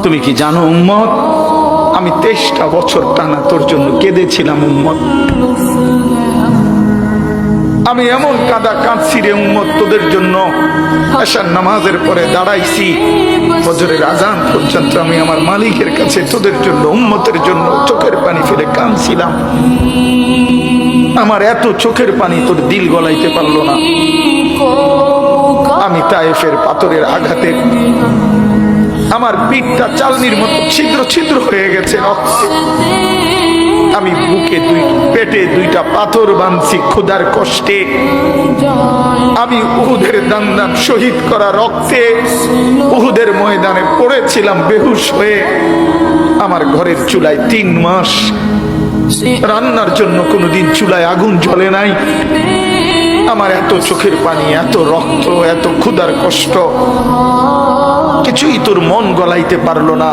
তুমি কি জানো উম্মত, আমি 23টা বছর টানা তোর জন্য কেঁদেছিলাম উম্মত। আমি এমন কাঁদা কাঁদছি রে উম্মত তোদের জন্য। এশার নামাজের পরে দাঁড়াইছি, ফজরের আজান পর্যন্ত আমি আমার মালিকের কাছে তোদের জন্য, উম্মতের জন্য চোখের পানি ফেলে কাঁদছিলাম। আমার এত চোখের পানি তোর দিল গলাইতে পারলো না। আমি তায়েফের পাথরের আঘাতে আমার পিঠটা চালনির মতো ছিদ্র ছিদ্র হয়ে গেছে রক্তে। আমি বুকে পেটে 2টা পাথর বাঁধছি ক্ষুধার কষ্টে। আমি উহুদের দান্দান শহীদ করা রক্তে উহুদের ময়দানে পড়েছিলাম বেহুশ হয়ে। আমার ঘরের চুলায় 3 মাস রান্নার জন্য কোনোদিন চুলায় আগুন জ্বলে নাই। আমার এত চোখের পানি, এত রক্ত, এত ক্ষুধার কষ্ট, কিছুই তোর মন গলাইতে পারলো না।